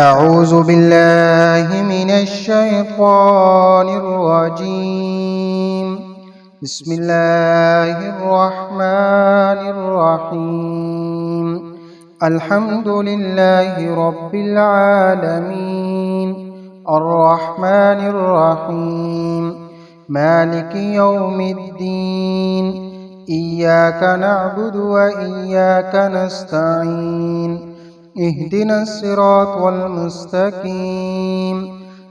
أعوذ بالله من الشيطان الرجيم. بسم الله الرحمن الرحيم. الحمد لله رب العالمين، الرحمن الرحيم، مالك يوم الدين. إياك نعبد وإياك نستعين. اهدنا الصراط المستقيم،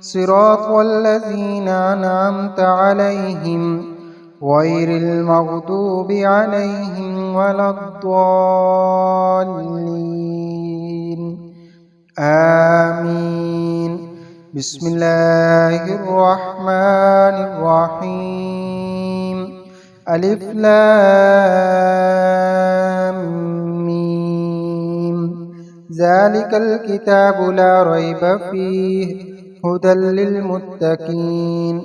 صراط الذين أنعمت عليهم غير المغضوب عليهم ولا الضالين. آمين. بسم الله الرحمن الرحيم. ألف لام ذلك الكتاب لا ريب فيه هدى للمتقين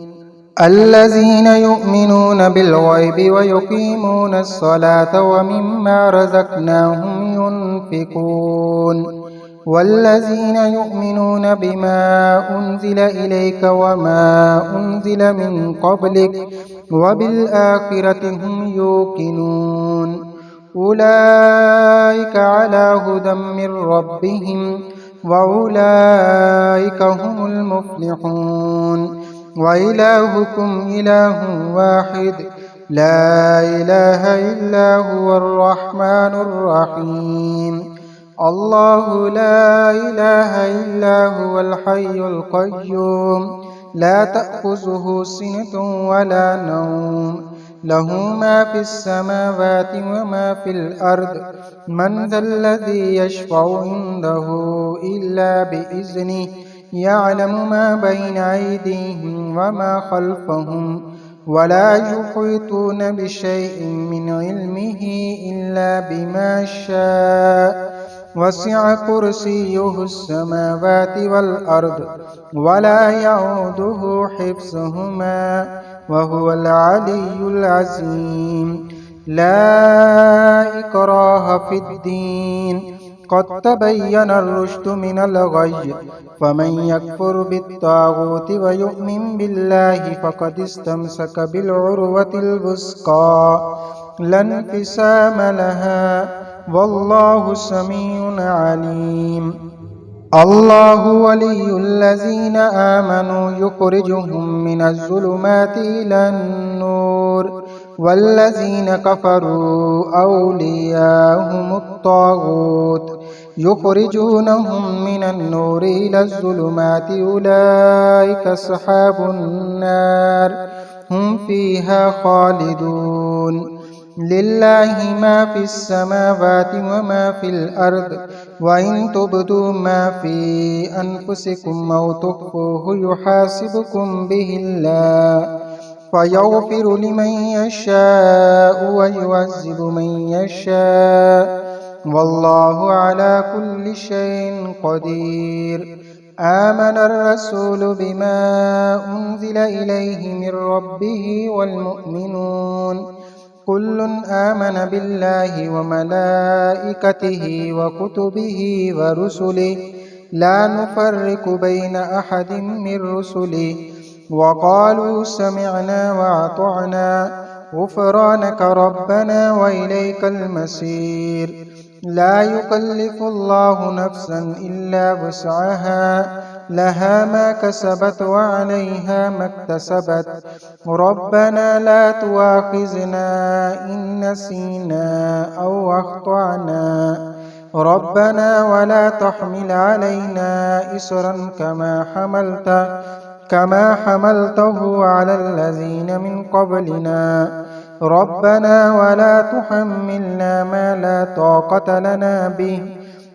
الذين يؤمنون بالغيب ويقيمون الصلاة ومما رزقناهم ينفقون والذين يؤمنون بما أنزل إليك وما أنزل من قبلك وبالآخرة هم يوقنون أولئك على هدى من ربهم وأولئك هم المفلحون. وإلهكم إله واحد لا إله إلا هو الرحمن الرحيم. الله لا إله إلا هو الحي القيوم لا تأخذه سنة ولا نوم له ما في السماوات وما في الأرض. من ذا الذي يشفع عنده إلا بإذنه يعلم ما بين أيديهم وما خلفهم ولا يحيطون بشيء من علمه إلا بما شاء. وسع كرسيه السماوات والأرض ولا يعوده حفظهما وهو العلي العظيم. لا إكراه في الدين قد تبين الرشد من الغي فمن يكفر بالطاغوت ويؤمن بالله فقد استمسك بالعروة الوثقى لا انفصام لها والله سميع عليم. الله ولي الذين آمنوا يخرجهم من الظلمات إلى النور والذين كفروا أولياءهم الطاغوت يخرجونهم من النور إلى الظلمات أولئك أصحاب النار هم فيها خالدون. لله ما في السماوات وما في الأرض وإن تبدوا ما في أنفسكم أو تخفوه يحاسبكم به الله فيغفر لمن يشاء ويعذب من يشاء والله على كل شيء قدير. آمن الرسول بما أنزل إليه من ربه والمؤمنون كل آمن بالله وملائكته وكتبه ورسله لا نفرق بين أحد من رسله وقالوا سمعنا وأطعنا غفرانك ربنا وإليك المصير. لا يكلف الله نفسا إلا وسعها لها ما كسبت وعليها ما اكتسبت ربنا لا تؤاخذنا إن نسينا أو أخطأنا ربنا ولا تحمل علينا إصرا كما حملته على الذين من قبلنا ربنا ولا تحملنا ما لا طاقة لنا به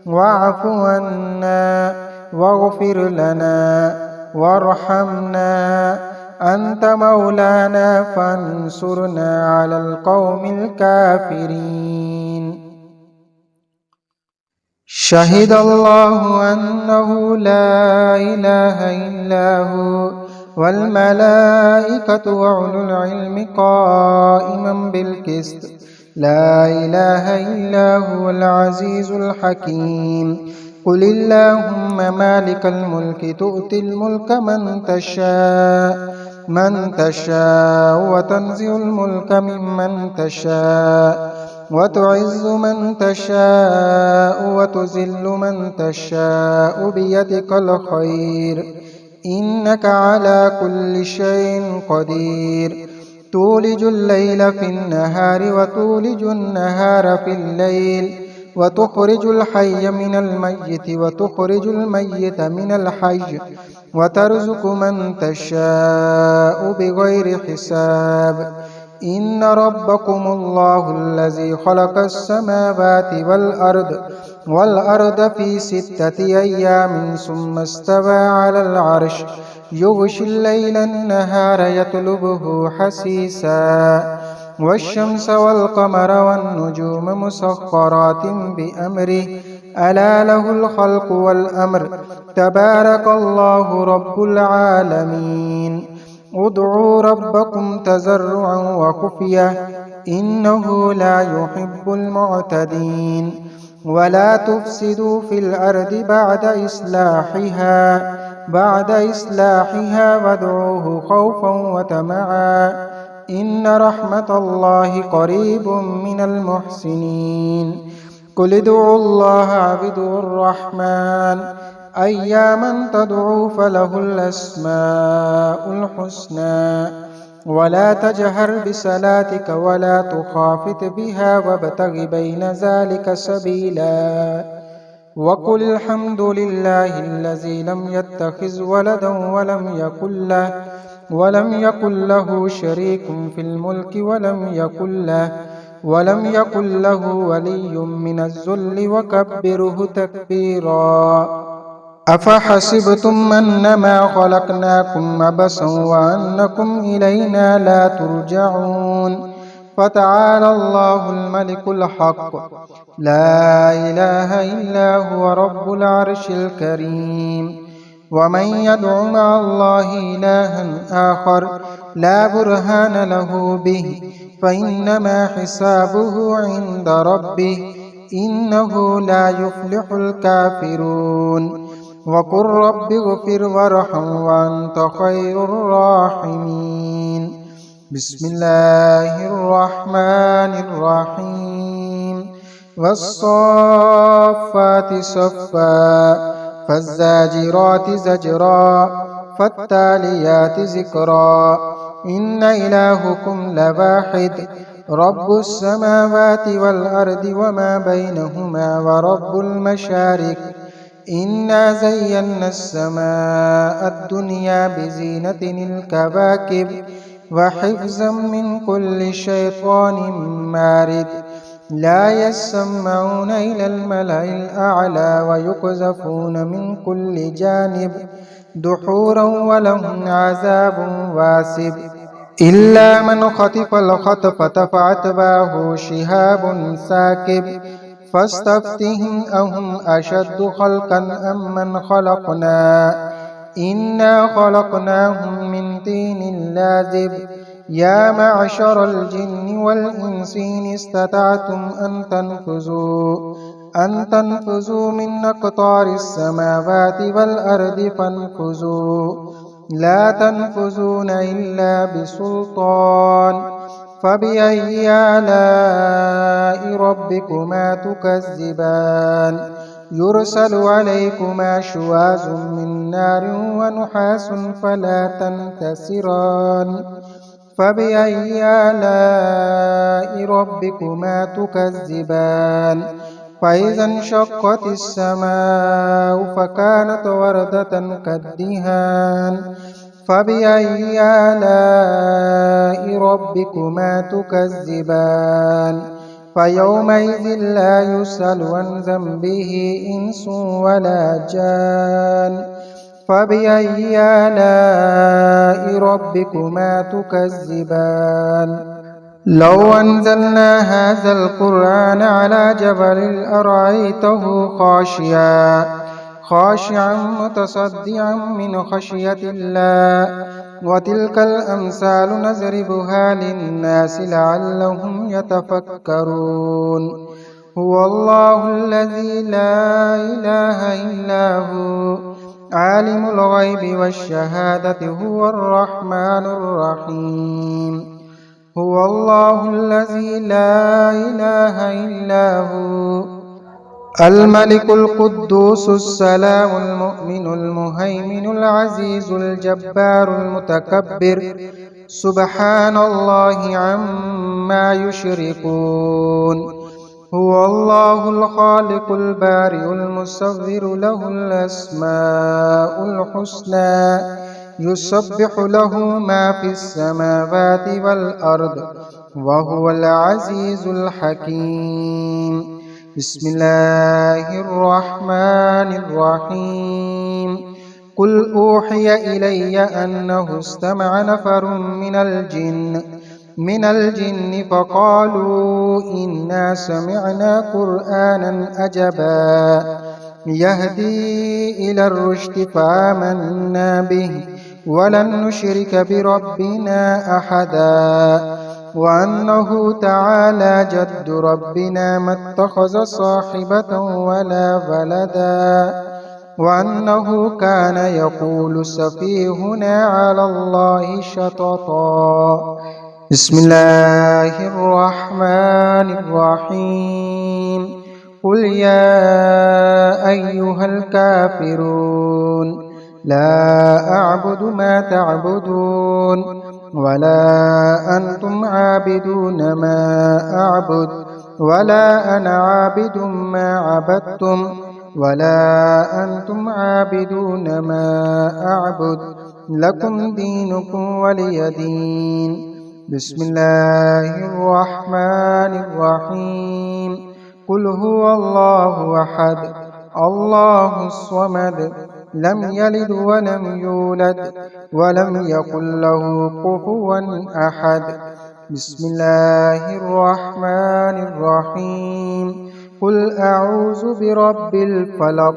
واعف عنا واغفر لنا وارحمنا أنت مولانا فانصرنا على القوم الكافرين. شهد الله أنه لا إله إلا هو والملائكة وأولو العلم قائما بالقسط لا إله إلا هو العزيز الحكيم. قل اللهم مالك الملك تؤتي الملك من تشاء وتنزع الملك ممن تشاء وتعز من تشاء وتذل من تشاء بيدك الخير إنك على كل شيء قدير تولج الليل في النهار وتولج النهار في الليل وتخرج الحي من الميت وتخرج الميت من الحي وترزق من تشاء بغير حساب إن ربكم الله الذي خلق السماوات والأرض في 6 أيام ثم استوى على العرش يغشي الليل النهار يطلبه حثيثا والشمس والقمر والنجوم مسخرات بأمره ألا له الخلق والأمر تبارك الله رب العالمين ادعوا ربكم تضرعا وخفية إنه لا يحب المعتدين ولا تفسدوا في الأرض بعد إصلاحها وادعوه خوفا وطمعا إن رحمة الله قريب من المحسنين قل ادعوا الله أو ادعوا الرحمن أياما تدعوا فله الأسماء الحسنى ولا تجهر بصلاتك ولا تخافت بها وابتغ بين ذلك سبيلا وقل الحمد لله الذي لم يتخذ ولدا ولم يكن له شريك في الملك ولم يكن له ولي من الذل وكبره تكبيرا أفحسبتم أنما خلقناكم عبثا وأنكم إلينا لا ترجعون فتعالى الله الملك الحق لا إله إلا هو رب العرش الكريم ومن يدع مع الله إلها آخر لا برهان له به فإنما حسابه عند ربه إنه لا يفلح الكافرون وقل رب اغفر وارحم وأنت خير الراحمين بسم الله الرحمن الرحيم والصافات صفا فالزاجرات زجرا فالتاليات ذكرا إن إلهكم لواحد رب السماوات والأرض وما بينهما ورب المشارق إنا زينا السماء الدنيا بزينة الكواكب وحفظا من كل شيطان مارد لا يسمعون إلى الملأ الأعلى ويقذفون من كل جانب دحورا ولهم عذاب واسب إلا من خطف الخطفة فأتبعه شهاب ثاقب فاستفتهم أهم أشد خلقا أم من خلقنا إنا خلقناهم من طين لازب يا معشر الجن والإنس إن استطعتم أن تنفذوا من أقطار السماوات والأرض فانفذوا لا تنفذون إلا بسلطان فبأي آلاء ربكما تكذبان يرسل عليكما شواظ من نار ونحاس فلا تنتصران فبأي آلاء ربكما تكذبان فإذا انشقت السماء فكانت وردة كالدهان فبأي آلاء ربكما تكذبان فيومئذ لا يسأل عن ذنبه إنس ولا جان فبأي آلاء ربكما تكذبان لو أنزلنا هذا القرآن على جبل لرأيته خاشعا متصدعا من خشية الله وتلك الأمثال نضربها للناس لعلهم يتفكرون هو الله الذي لا إله إلا هو عالم الغيب والشهادة هو الرحمن الرحيم هو الله الذي لا إله إلا هو الملك القدوس السلام المؤمن المهيمن العزيز الجبار المتكبر سبحان الله عما يشركون هو الله الخالق البارئ المصور له الأسماء الحسنى يسبح له ما في السماوات والأرض وهو العزيز الحكيم بسم الله الرحمن الرحيم قل أوحي إلي أنه استمع نفر من الجن فقالوا إنا سمعنا قرآنا عجبا يهدي إلى الرشد فآمنا به ولن نشرك بربنا أحدا وأنه تعالى جد ربنا ما اتخذ صاحبة ولا ولدا وأنه كان يقول سفيهنا على الله شططا بسم الله الرحمن الرحيم قل يا أيها الكافرون لا أعبد ما تعبدون ولا أنتم عابدون ما أعبد ولا أنا عابد ما عبدتم ولا أنتم عابدون ما أعبد لكم دينكم ولي دين بسم الله الرحمن الرحيم قل هو الله أحد الله الصمد لم يلد ولم يولد ولم يكن له كفوا أحد بسم الله الرحمن الرحيم قل أعوذ برب الفلق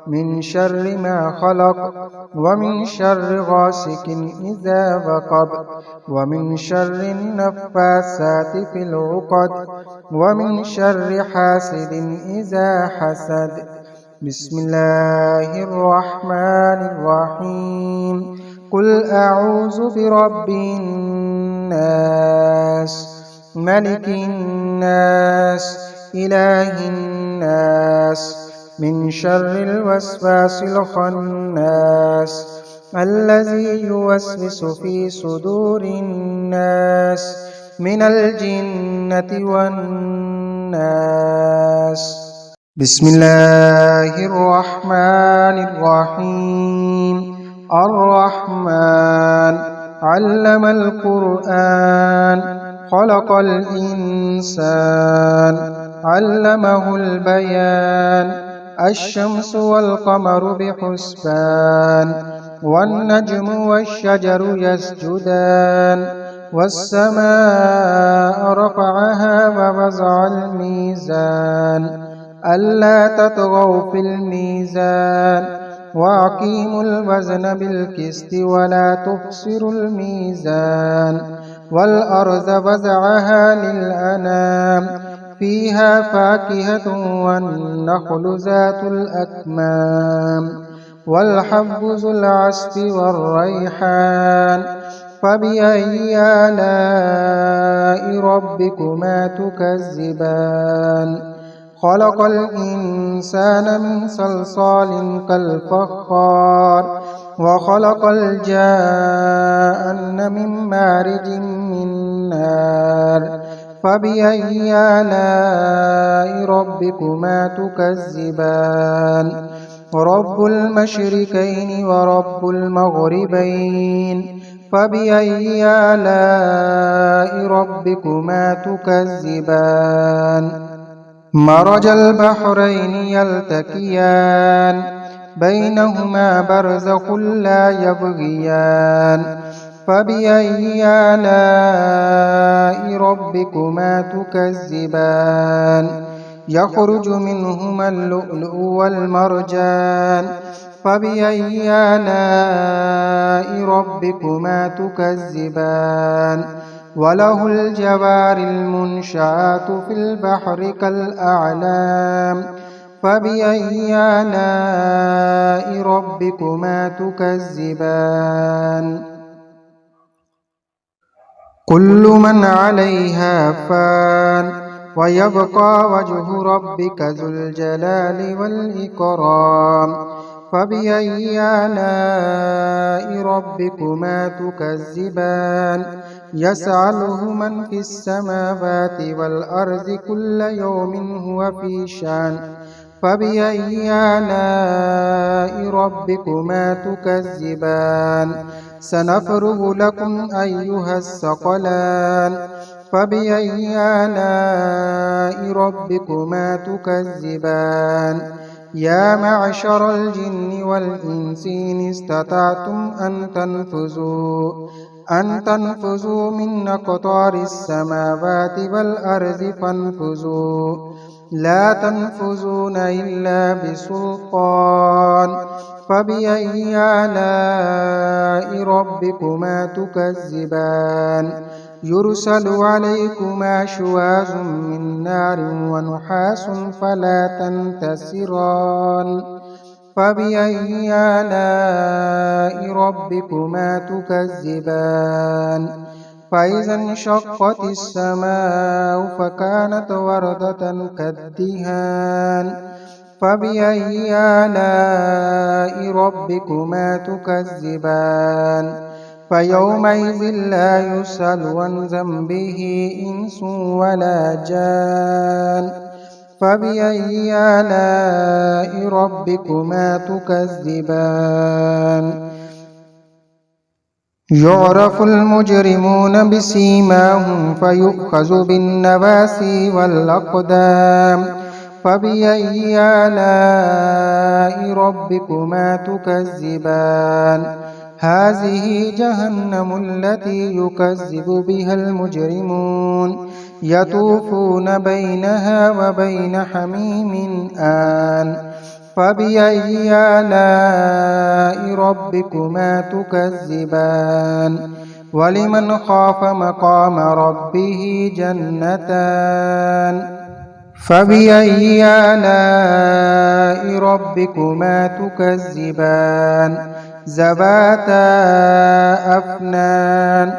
من شر ما خلق ومن شر غاسق إذا وقب ومن شر النفاثات في العقد ومن شر حاسد إذا حسد بسم الله الرحمن الرحيم قل أعوذ برب الناس ملك الناس إله الناس من شر الوسواس الخناس الذي يوسوس في صدور الناس من الجنة والناس بسم الله الرحمن الرحيم الرحمن علم القرآن خلق الإنسان علمه البيان الشمس والقمر بحسبان والنجم والشجر يسجدان والسماء رفعها ووضع الميزان ألا تطغوا في الميزان وأقيموا الوزن بالقسط ولا تخسروا الميزان والأرض وضعها للأنام فيها فاكهة والنخل ذات الأكمام والحب ذو العصف والريحان فبأي آلاء ربكما تكذبان خلق الإنسان من صلصال كالفخار وخلق الجان من مارج من نار فبأي آلاء ربكما تكذبان رب المشركين ورب المغربين فبأي آلاء ربكما تكذبان مرج البحرين يلتقيان بينهما برزخ لا يبغيان فبأي آلاء ربكما تكذبان يخرج منهما اللؤلؤ والمرجان فبأي آلاء ربكما تكذبان وله الجوار المنشآت في البحر كالأعلام فبأي آلاء ربكما تكذبان كل من عليها فان ويبقى وجه ربك ذو الجلال والإكرام فبأي آلاء ربكما تكذبان يسأله من في السماوات والأرض كل يوم هو في شان فبأي آلاء ربكما تكذبان سنفرغ لكم أيها الثقلان فبأي آلاء ربكما تكذبان يا معشر الجن والإنس إن استطعتم أن تنفذوا من أقطار السماوات والأرض فانفذوا لا تنفذون إلا بسلطان فبأي آلاء ربكما تكذبان يرسل عليكما شواظ من نار ونحاس فلا تنتصران فبأي آلاء ربكما تكذبان فإذا انشقت السماء فكانت وردة كالدهان فبأي آلاء ربكما تكذبان فيومئذ لا يسأل عن ذنبه إنس ولا جان فبأي آلاء ربكما تكذبان يعرف المجرمون بسيماهم فيؤخذ بالنواسي والأقدام فبأي آلاء ربكما تكذبان هذه جهنم التي يكذب بها المجرمون يطوفون بينها وبين حميم آن فبأي آلاء ربكما تكذبان ولمن خاف مقام ربه جنتان فبأي آلاء ربكما تكذبان ذواتا أفنان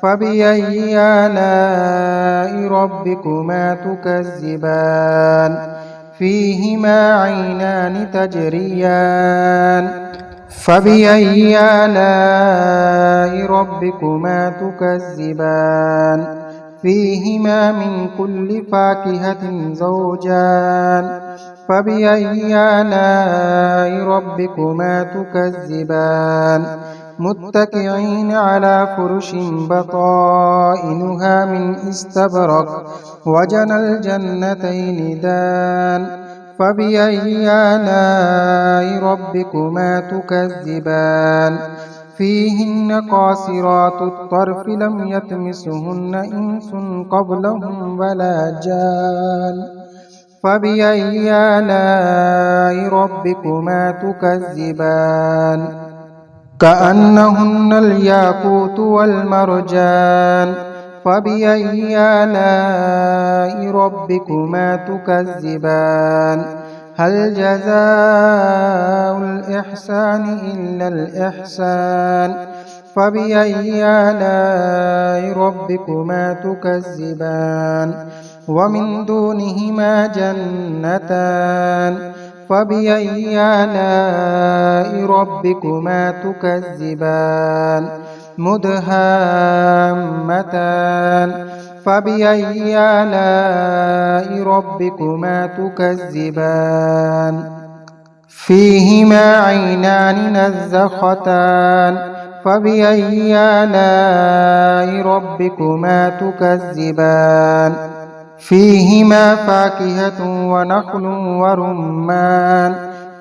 فبأي آلاء ربكما تكذبان فيهما عينان تجريان فبأي آلاء ربكما تكذبان فيهما من كل فاكهة زوجان فبأي آلاء ربكما تكذبان متكئين على فرش بطائنها من استبرق وجنى الجنتين دان فبأي آلاء ربكما تكذبان فيهن قاصرات الطرف لم يطمسهن إنس قبلهم ولا جان فبأي آلاء ربكما تكذبان كأنهن الياقوت والمرجان فبأي آلاء ربكما تكذبان هل جزاء الإحسان إلا الإحسان فبأي آلاء ربكما تكذبان ومن دونهما جنتان فبأي آلاء ربكما تكذبان مدهامتان فبأي آلاء ربكما تكذبان فيهما عينان نزختان فبأي آلاء ربكما تكذبان فيهما فاكهة ونخل ورمان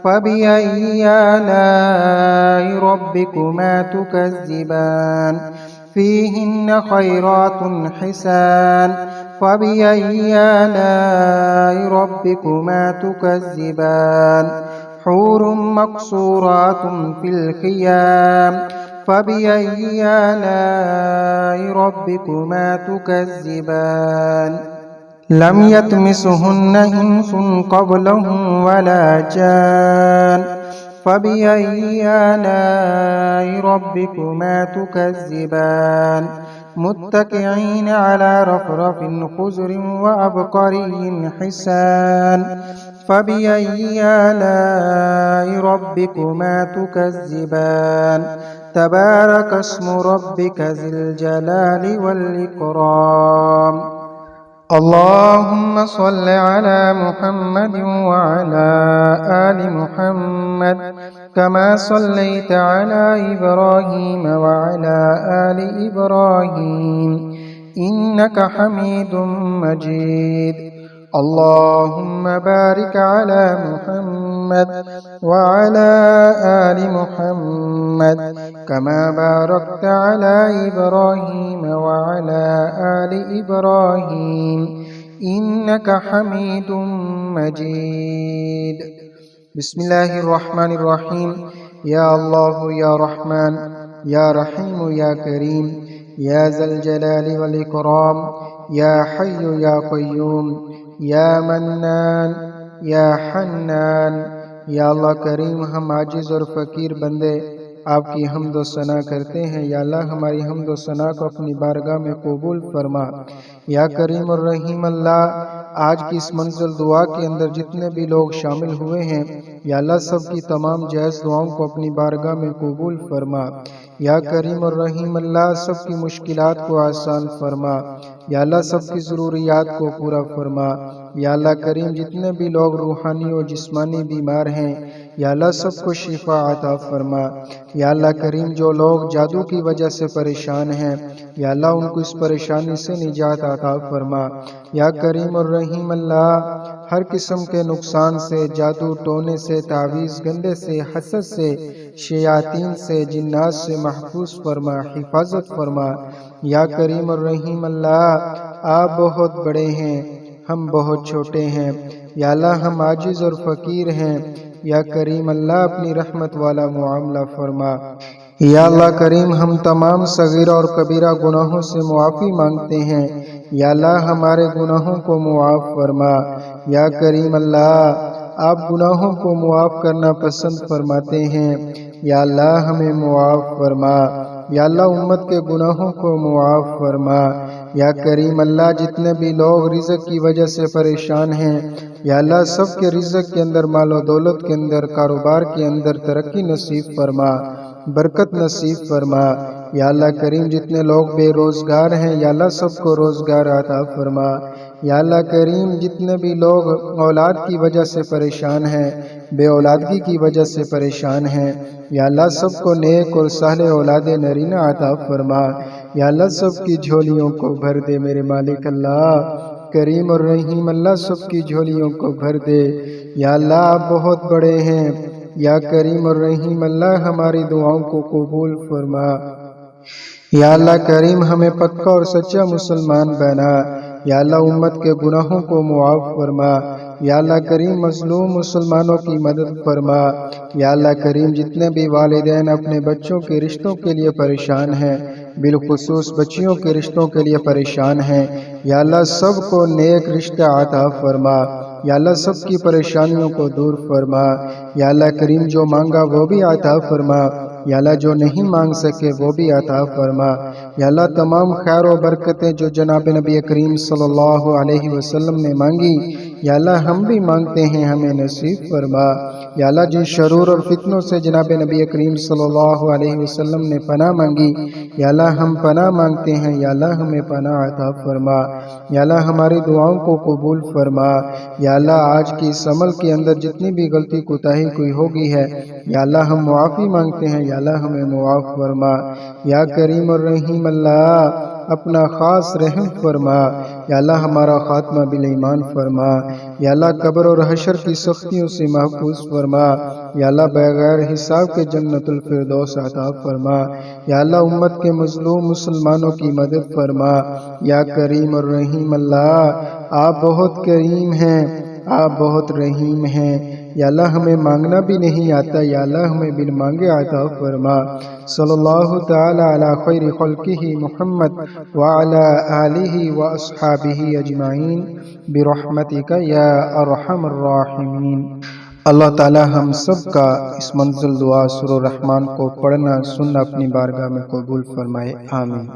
فبأي آلاء ربكما تكذبان فيهن خيرات حسان فبأي آلاء ربكما تكذبان حور مقصورات في الخيام فبأي آلاء ربكما تكذبان لم يطمسهن إنس قبلهم ولا جان فبأي آلاء ربكما تكذبان متكئين على رفرف خضر وعبقري حسان فبأي آلاء ربكما تكذبان تبارك اسم ربك ذي الجلال والإكرام اللهم صل على محمد وعلى آل محمد كما صليت على إبراهيم وعلى آل إبراهيم إنك حميد مجيد اللهم بارك على محمد وعلى آل محمد كما باركت على إبراهيم وعلى آل إبراهيم إنك حميد مجيد بسم الله الرحمن الرحيم يا الله يا رحمن يا رحيم يا كريم يا ذا الجلال والإكرام يا حي يا قيوم یا منان یا حنان یا اللہ کریم، ہم عاجز اور فقیر بندے آپ کی حمد و ثنا کرتے ہیں۔ یا اللہ ہماری حمد و ثنا کو اپنی بارگاہ میں قبول فرما۔ یا کریم اور رحیم اللہ، آج کی اس منزل دعا کے اندر جتنے بھی لوگ شامل ہوئے ہیں، یا اللہ سب کی تمام جائز دعاؤں کو اپنی بارگاہ میں قبول فرما۔ یا کریم اور رحیم اللہ، سب کی مشکلات کو آسان فرما۔ یا اللہ سب کی ضروریات کو پورا فرما۔ یا اللہ کریم، جتنے بھی لوگ روحانی و جسمانی بیمار ہیں، یا اللہ سب کو شفا عطا فرما۔ یا اللہ کریم، جو لوگ جادو کی وجہ سے پریشان ہیں، یا اللہ ان کو اس پریشانی سے نجات عطا فرما۔ یا کریم اور رحیم اللہ، ہر قسم کے نقصان سے، جادو ٹونے سے، تعویذ گندے سے، حسد سے، شیاطین سے، جنات سے محفوظ فرما، حفاظت فرما۔ یا کریم اور رحیم اللہ، آپ بہت بڑے ہیں، ہم بہت چھوٹے ہیں، یا اللہ ہم عاجز اور فقیر ہیں۔ یا کریم اللہ، اپنی رحمت والا معاملہ فرما۔ یا اللہ کریم، ہم تمام صغیرہ اور کبیرہ گناہوں سے معافی مانگتے ہیں، یا اللہ ہمارے گناہوں کو معاف فرما۔ یا کریم اللہ، آپ گناہوں کو معاف کرنا پسند فرماتے ہیں، یا اللہ ہمیں معاف فرما۔ یا اللہ امت کے گناہوں کو معاف فرما۔ یا کریم اللہ، جتنے بھی لوگ رزق کی وجہ سے پریشان ہیں، یا اللہ سب کے رزق کے اندر، مال و دولت کے اندر، کاروبار کے اندر ترقی نصیب فرما، برکت نصیب فرما۔ یا اللہ کریم، جتنے لوگ بے روزگار ہیں، یا اللہ سب کو روزگار عطا فرما۔ یا اللہ کریم، جتنے بھی لوگ اولاد کی وجہ سے پریشان ہیں، بے اولادگی کی وجہ سے پریشان ہیں، یا اللہ سب کو نیک اور صالح اولاد نرینہ عطا فرما۔ یا اللہ سب کی جھولیوں کو بھر دے میرے مالک اللہ، کریم اور رحیم اللہ سب کی جھولیوں کو بھر دے۔ یا اللہ آپ بہت بڑے ہیں، یا کریم اور رحیم اللہ ہماری دعاؤں کو قبول فرما۔ یا اللہ کریم، ہمیں پکا اور سچا مسلمان بنا۔ یا اللہ امت کے گناہوں کو معاف فرما۔ یا اللہ کریم، مظلوم مسلمانوں کی مدد فرما۔ یا اللہ کریم، جتنے بھی والدین اپنے بچوں کے رشتوں کے لیے پریشان ہیں، بالخصوص بچیوں کے رشتوں کے لیے پریشان ہیں، یا اللہ سب کو نیک رشتہ عطا فرما۔ یا اللہ سب کی پریشانیوں کو دور فرما۔ یا اللہ کریم، جو مانگا وہ بھی عطا فرما، یا اللہ جو نہیں مانگ سکے وہ بھی عطا فرما۔ یا اللہ تمام خیر و برکتیں جو جناب نبی کریم صلی اللہ علیہ وسلم نے مانگی، یا اللہ ہم بھی مانگتے ہیں، ہمیں نصیب فرما۔ یا اللہ جن شرور اور فتنوں سے جناب نبی کریم صلی اللہ علیہ وسلم نے پناہ مانگی، یا اللہ ہم پناہ مانگتے ہیں، یا اللہ ہمیں پناہ عطا فرما۔ یا اللہ ہماری دعاؤں کو قبول فرما۔ یا اللہ آج کی اس عمل کے اندر جتنی بھی غلطی کوتاہی کوئی ہوگی ہے، یا اللہ ہم معافی مانگتے ہیں، یا اللہ ہمیں معاف فرما۔ یا کریم اور رحیم اللہ، اپنا خاص رحم فرما۔ یا اللہ ہمارا خاتمہ بالایمان فرما۔ یا اللہ قبر اور حشر کی سختیوں سے محفوظ فرما۔ یا اللہ بغیر حساب کے جنت الفردوس عطا فرما۔ یا اللہ امت کے مظلوم مسلمانوں کی مدد فرما۔ یا کریم اور رحیم اللہ، آپ بہت کریم ہیں، آپ بہت رحیم ہیں۔ یا اللہ ہمیں مانگنا بھی نہیں آتا، یا اللہ ہمیں بن مانگے عطا فرما۔ صلی اللہ تعالی علی خیر خلقہ محمد وعلی آلہ واصحابہ اجمعین برحمتک یا ارحم الراحمین۔ اللہ تعالی ہم سب کا اس منزل دعا سورہ الرحمن کو پڑھنا سننا اپنی بارگاہ میں قبول فرمائے، آمین۔